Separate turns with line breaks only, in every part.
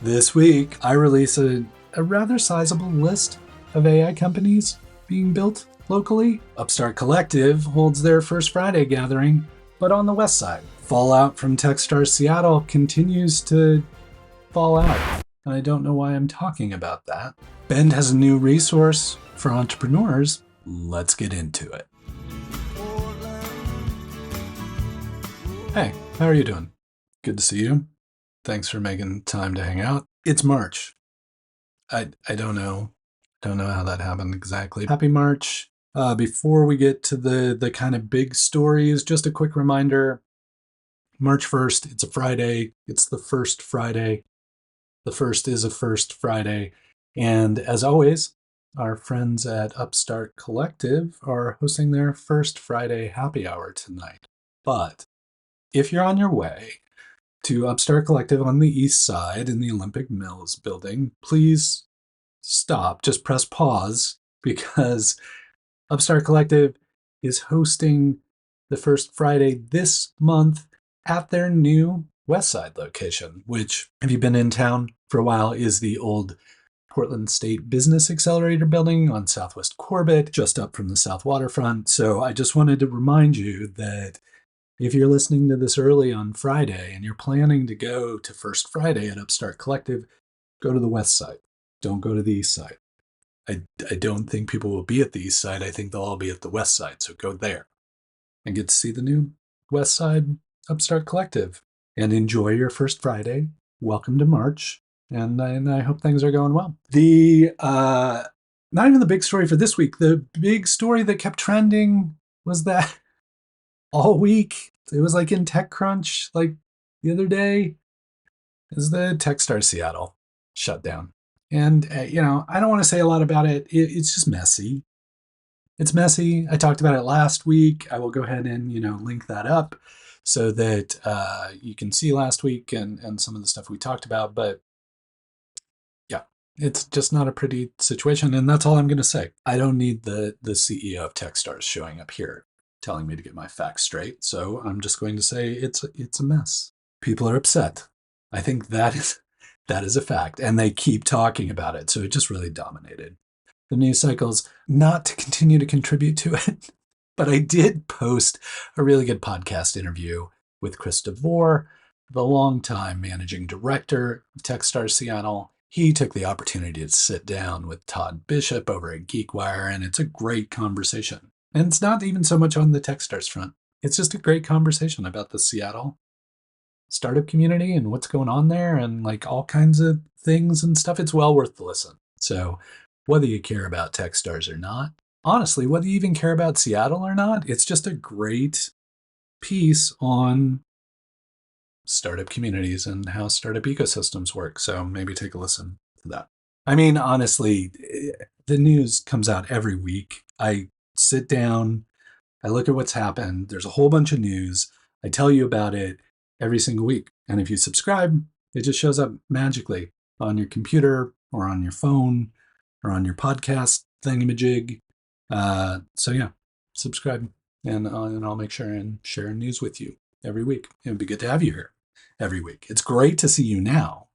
This week, I release a rather sizable list of AI companies being built locally. UpStart Collective holds their first Friday gathering, but on the Westside. Fallout from Techstars Seattle continues to fall out. And I don't know why I'm talking about that. Bend has a new resource for entrepreneurs. Let's get into it. Hey, how are you doing? Good to see you. Thanks for making time to hang out. It's March. I don't know. Don't know how that happened exactly. Happy March. Before we get to the kind of big stories, just a quick reminder. March 1st, it's a Friday. It's the first Friday. The first is a first Friday. And as always, our friends at UpStart Collective are hosting their first Friday happy hour tonight. But if you're on your way to UpStart Collective on the east side in the Olympic Mills building, please stop, just press pause, because UpStart Collective is hosting the first Friday this month at their new Westside location, which, if you've been in town for a while, is the old Portland State Business Accelerator building on Southwest Corbett, just up from the South Waterfront. So I just wanted to remind you that if you're listening to this early on Friday and you're planning to go to First Friday at UpStart Collective, go to the West Side. Don't go to the East Side. I don't think people will be at the East Side. I think they'll all be at the West Side. So go there and get to see the new West Side UpStart Collective and enjoy your first Friday. Welcome to March. And I hope things are going well. Not even the big story for this week. The big story that kept trending was that all week, it was like in TechCrunch, like the other day, is the Techstars Seattle shutdown. And, I don't want to say a lot about it. It's just messy. It's messy. I talked about it last week. I will go ahead and, link that up so that you can see last week and some of the stuff we talked about. But yeah, it's just not a pretty situation. And that's all I'm going to say. I don't need the CEO of Techstars showing up here telling me to get my facts straight. So I'm just going to say it's a mess. People are upset. I think that is a fact. And they keep talking about it. So it just really dominated the news cycles. Not to continue to contribute to it, but I did post a really good podcast interview with Chris DeVore, the longtime managing director of Techstars Seattle. He took the opportunity to sit down with Todd Bishop over at GeekWire, and it's a great conversation. And it's not even so much on the Techstars front. It's just a great conversation about the Seattle startup community and what's going on there and like all kinds of things and stuff. It's well worth the listen. So whether you care about Techstars or not, honestly, whether you even care about Seattle or not, it's just a great piece on startup communities and how startup ecosystems work. So maybe take a listen to that. I mean, honestly, the news comes out every week. I sit down, I look at what's happened. There's a whole bunch of news. I tell you about it every single week. And if you subscribe, it just shows up magically on your computer or on your phone or on your podcast thingamajig. So yeah, subscribe and I'll make sure and share news with you every week. It would be good to have you here every week. It's great to see you now,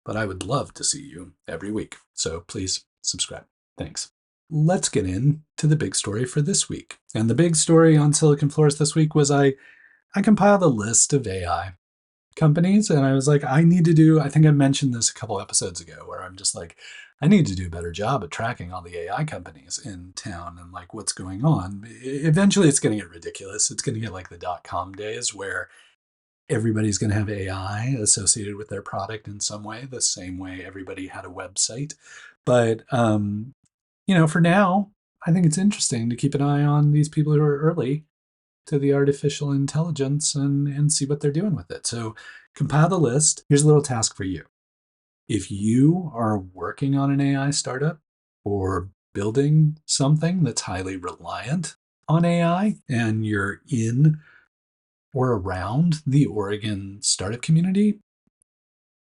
but I would love to see you every week. So please subscribe. Thanks. Let's get into the big story for this week. And the big story on Silicon Florist this week was I compiled a list of AI companies, and I was like, I think I mentioned this a couple episodes ago, where I'm just like, I need to do a better job at tracking all the AI companies in town and like what's going on. Eventually it's going to get ridiculous. It's going to get like the .com days where everybody's going to have AI associated with their product in some way, the same way everybody had a website. But, for now, I think it's interesting to keep an eye on these people who are early to the artificial intelligence and see what they're doing with it. So compile the list. Here's a little task for you. If you are working on an AI startup or building something that's highly reliant on AI and you're in or around the Oregon startup community,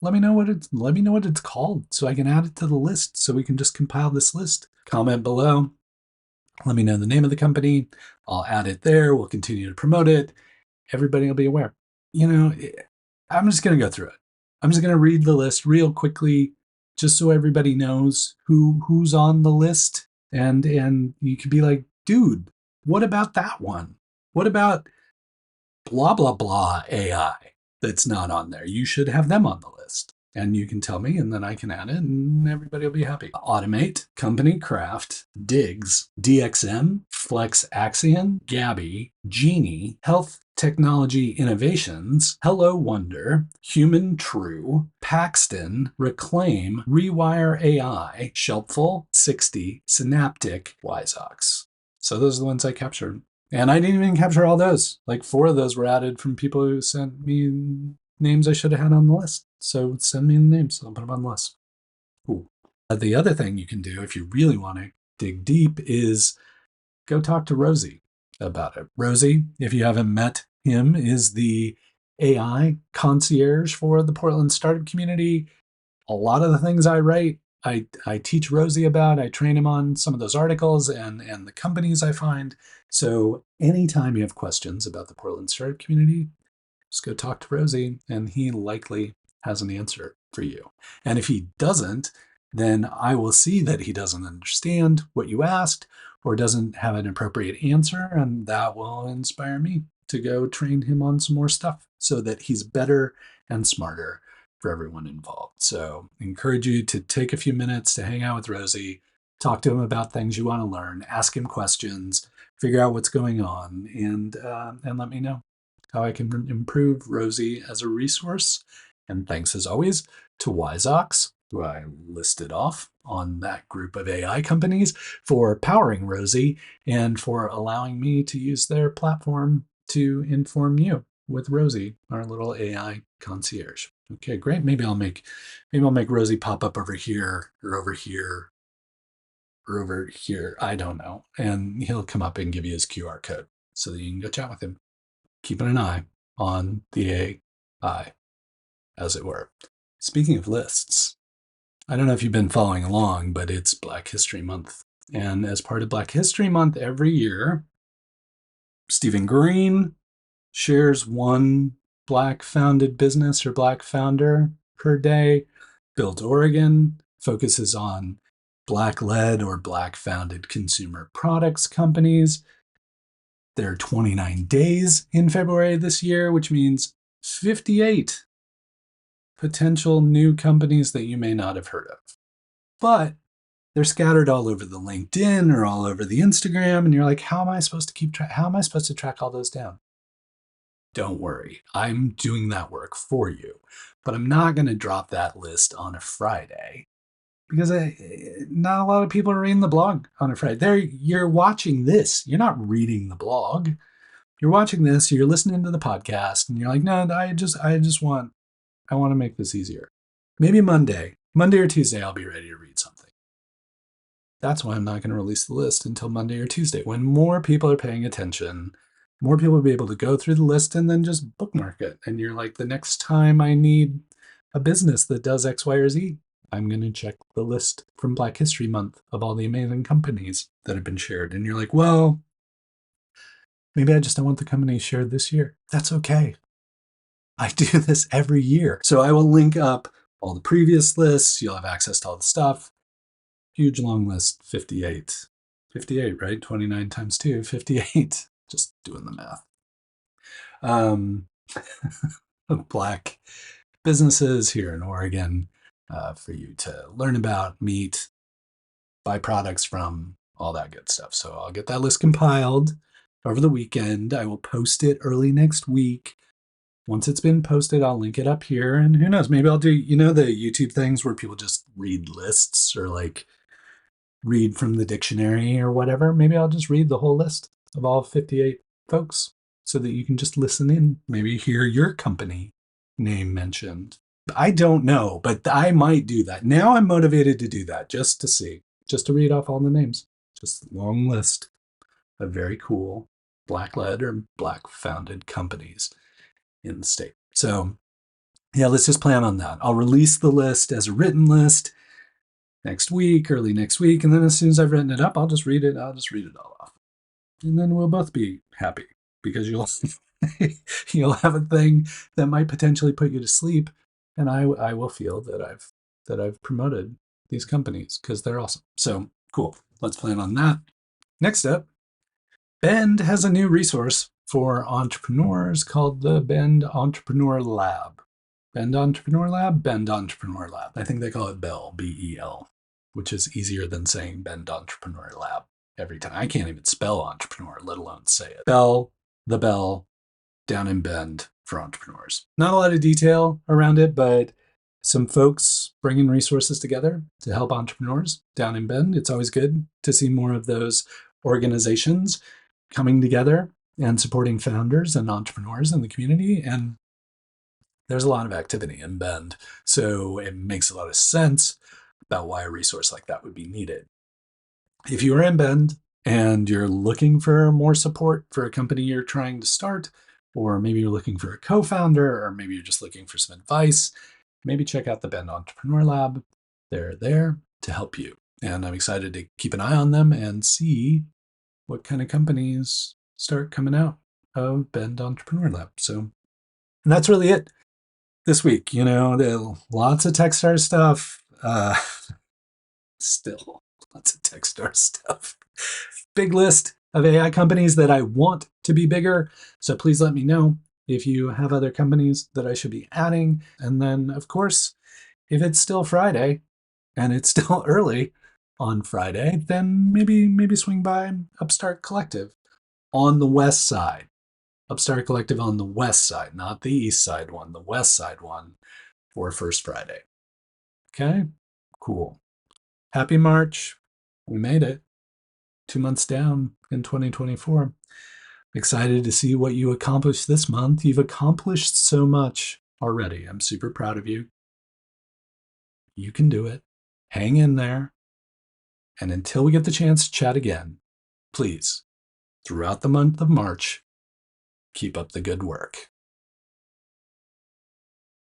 let me know what it's called so I can add it to the list so we can just compile this list. Comment below. Let me know the name of the company. I'll add it there. We'll continue to promote it. Everybody will be aware. I'm just going to go through it. I'm just going to read the list real quickly, just so everybody knows who's on the list. And you could be like, dude, what about that one? What about blah, blah, blah AI that's not on there? You should have them on the list. And you can tell me, and then I can add it, and everybody will be happy. Automate, Company Craft, Diggs, DXM, Flex Axion, Gabby, Genie, Health Technology Innovations, Hello Wonder, Human True, Paxton, Reclaim, Rewire AI, Shelpful, 60, Synaptic, Wiseox. So those are the ones I captured. And I didn't even capture all those. Like 4 of those were added from people who sent me names I should have had on the list. So send me the names. I'll put them on the list. Cool. The other thing you can do if you really want to dig deep is go talk to Rosie about it. Rosie, if you haven't met him, is the AI concierge for the Portland startup community. A lot of the things I write, I teach Rosie about. I train him on some of those articles and the companies I find. So anytime you have questions about the Portland startup community, just go talk to Rosie, and he likely has an answer for you. And if he doesn't, then I will see that he doesn't understand what you asked or doesn't have an appropriate answer, and that will inspire me to go train him on some more stuff so that he's better and smarter for everyone involved. So I encourage you to take a few minutes to hang out with Rosie, talk to him about things you want to learn, ask him questions, figure out what's going on, and let me know how I can improve Rosie as a resource. And thanks as always to Wiseox, who I listed off on that group of AI companies, for powering Rosie and for allowing me to use their platform to inform you with Rosie, our little AI concierge. Okay, great. Maybe I'll make Rosie pop up over here or over here or over here. I don't know. And he'll come up and give you his QR code so that you can go chat with him. Keeping an eye on the AI, as it were. Speaking of lists, I don't know if you've been following along, but it's Black History Month. And as part of Black History Month every year, Stephen Green shares one Black founded business or Black founder per day. Build Oregon focuses on Black led or Black founded consumer products companies. There are 29 days in February this year, which means 58 potential new companies that you may not have heard of. But they're scattered all over the LinkedIn or all over the Instagram, and you're like, how am I supposed to keep track? How am I supposed to track all those down? Don't worry, I'm doing that work for you. But I'm not going to drop that list on a Friday because not a lot of people are reading the blog on a Friday. You're watching this. You're not reading the blog. You're watching this. You're listening to the podcast, and you're like, no, I want to make this easier. Maybe Monday or Tuesday, I'll be ready to read something. That's why I'm not going to release the list until Monday or Tuesday, when more people are paying attention. More people will be able to go through the list and then just bookmark it. And you're like, the next time I need a business that does X, Y, or Z, I'm going to check the list from Black History Month of all the amazing companies that have been shared. And you're like, well, maybe I just don't want the company shared this year. That's okay. I do this every year. So I will link up all the previous lists. You'll have access to all the stuff. Huge long list, 58. 58, right? 29 times 2, 58. Just doing the math. Black businesses here in Oregon for you to learn about, meet, buy products from, all that good stuff. So I'll get that list compiled over the weekend. I will post it early next week. Once it's been posted, I'll link it up here. And who knows, maybe I'll do, the YouTube things where people just read lists or like read from the dictionary or whatever. Maybe I'll just read the whole list of all 58 folks so that you can just listen in, maybe hear your company name mentioned. I don't know, but I might do that. Now I'm motivated to do that just to see, just to read off all the names. Just a long list of very cool Black-led or Black-founded companies in the state. So yeah, let's just plan on that. I'll release the list as a written list next week, early next week. And then as soon as I've written it up, I'll just read it all off. And then we'll both be happy because you'll have a thing that might potentially put you to sleep and I will feel that I've promoted these companies because they're awesome. So cool. Let's plan on that. Next up, Bend has a new resource for entrepreneurs called the Bend Entrepreneur Lab. Bend Entrepreneur Lab, Bend Entrepreneur Lab. I think they call it Bell, B-E-L, which is easier than saying Bend Entrepreneur Lab every time. I can't even spell entrepreneur, let alone say it. Bell, the Bell, down in Bend for entrepreneurs. Not a lot of detail around it, but some folks bringing resources together to help entrepreneurs down in Bend. It's always good to see more of those organizations coming together and supporting founders and entrepreneurs in the community. And there's a lot of activity in Bend, so it makes a lot of sense about why a resource like that would be needed. If you are in Bend and you're looking for more support for a company you're trying to start, or maybe you're looking for a co-founder, or maybe you're just looking for some advice, maybe check out the Bend Entrepreneur Lab. They're there to help you. And I'm excited to keep an eye on them and see what kind of companies start coming out of Bend Entrepreneur Lab. So, and that's really it this week. Lots of Techstars stuff. Still lots of Techstars stuff. Big list of AI companies that I want to be bigger. So please let me know if you have other companies that I should be adding. And then, of course, if it's still Friday and it's still early on Friday, then maybe swing by UpStart Collective on the West Side. UpStart Collective on the West Side, not the East Side one, the West Side one for First Friday. Okay, cool. Happy March. We made it. 2 months down in 2024. Excited to see what you accomplished this month. You've accomplished so much already. I'm super proud of you. You can do it. Hang in there. And until we get the chance to chat again, please, throughout the month of March, keep up the good work.